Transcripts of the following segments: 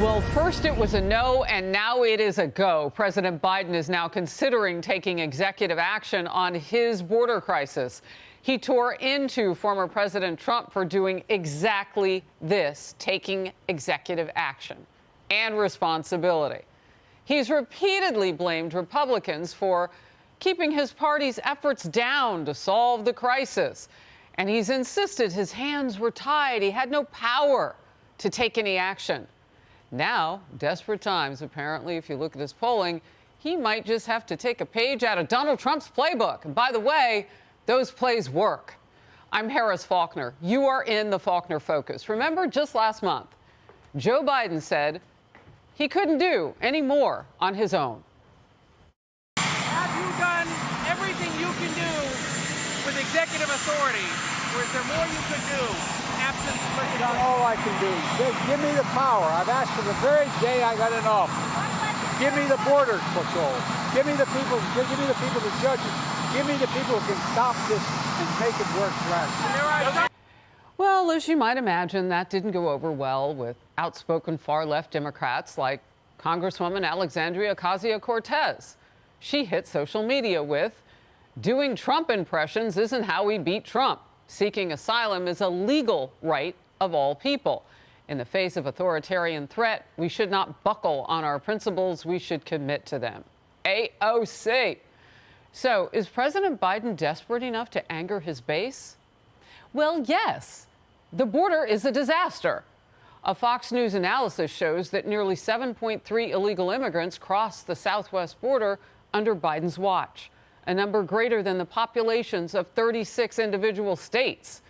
Well, first it was a no, and now it is a go. President Biden is now considering taking executive action on his border crisis. He tore into former President Trump for doing exactly this, taking executive action and responsibility. He's repeatedly blamed Republicans for keeping his party's efforts down to solve the crisis. And he's insisted his hands were tied. He had no power to take any action. Now, desperate times, apparently, if you look at his polling, he might just have to take a page out of Donald Trump's playbook. And by the way, those plays work. I'm Harris Faulkner. You are in the Faulkner Focus. Remember, just last month, Joe Biden said he couldn't do any more on his own. Have you done everything you can do with executive authority, or is there more you could do? I've done all I can do. Give me the power. I've asked for the very day I got in office. Give me the border patrol. Give me the people. Give me the people, the judges. Give me the people who can stop this and make it work right. Well, as you might imagine, that didn't go over well with outspoken far-left Democrats like Congresswoman Alexandria Ocasio-Cortez. She hit social media with, "Doing Trump impressions isn't how we beat Trump. Seeking asylum is a legal right of all people. In the face of authoritarian threat, we should not buckle on our principles. We should commit to them." AOC. So is President Biden desperate enough to anger his base? Well, yes. The border is a disaster. A Fox News analysis shows that nearly 7.3 illegal immigrants crossed the southwest border under Biden's watch, a number greater than the populations of 36 individual states.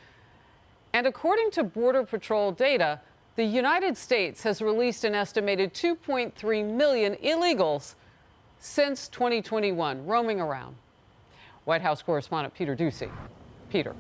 And according to Border Patrol data, the United States has released an estimated 2.3 million illegals since 2021, roaming around. White House correspondent Peter Doocy. Peter.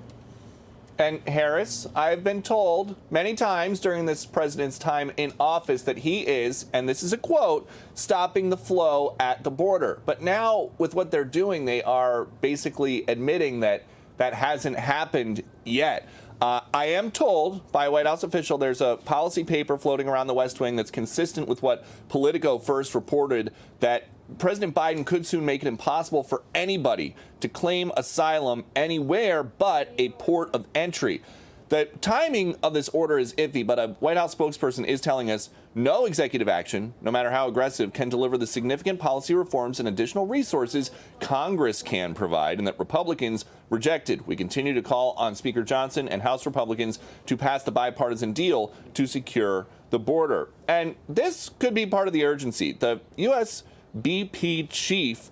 And Harris, I've been told many times during this president's time in office that he is, and this is a quote, stopping the flow at the border. But now with what they're doing, they are basically admitting that that hasn't happened yet. I am told by a White House official there's a policy paper floating around the West Wing that's consistent with what Politico first reported, that President Biden could soon make it impossible for anybody to claim asylum anywhere but a port of entry. The timing of this order is iffy, but a White House spokesperson is telling us no executive action, no matter how aggressive, can deliver the significant policy reforms and additional resources Congress can provide, and that Republicans rejected. We continue to call on Speaker Johnson and House Republicans to pass the bipartisan deal to secure the border. And this could be part of the urgency. The U.S. BP chief,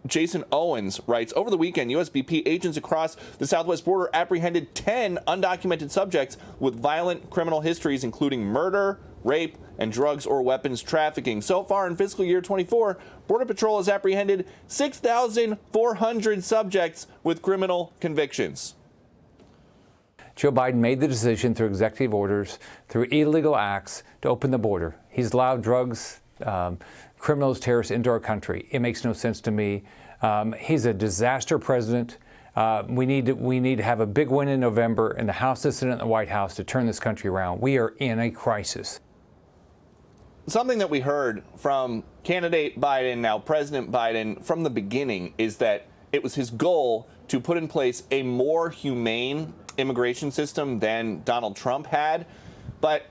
Jason Owens, writes, over the weekend, U.S. BP agents across the southwest border apprehended 10 undocumented subjects with violent criminal histories, including murder, rape, and drugs or weapons trafficking. So far in fiscal year 24, Border Patrol has apprehended 6,400 subjects with criminal convictions. Joe Biden made the decision through executive orders, through illegal acts, to open the border. He's allowed drugs, criminals, terrorists into our country. It makes no sense to me. He's a disaster president. We need to have a big win in November in the House, the Senate, and the White House to turn this country around. We are in a crisis. Something that we heard from candidate Biden, now President Biden, from the beginning is that it was his goal to put in place a more humane immigration system than Donald Trump had. But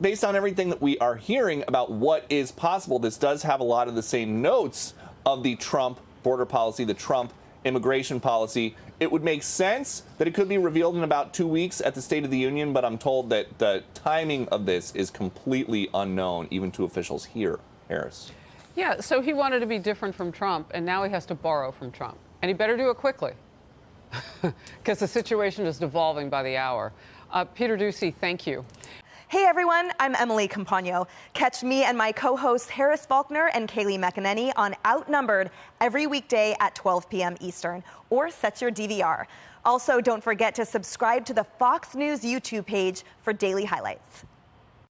based on everything that we are hearing about what is possible, this does have a lot of the same notes of the Trump border policy, the Trump immigration policy. It would make sense that it could be revealed in about 2 weeks at the State of the Union, but I'm told that the timing of this is completely unknown, even to officials here. Harris. Yeah, so he wanted to be different from Trump, and now he has to borrow from Trump. And he better do it quickly, because the situation is devolving by the hour. Peter Doocy, thank you. Hey everyone, I'm Emily Campagno. Catch me and my co-hosts Harris Faulkner and Kaylee McEnany on Outnumbered every weekday at 12 p.m. Eastern, or set your DVR. Also, don't forget to subscribe to the Fox News YouTube page for daily highlights.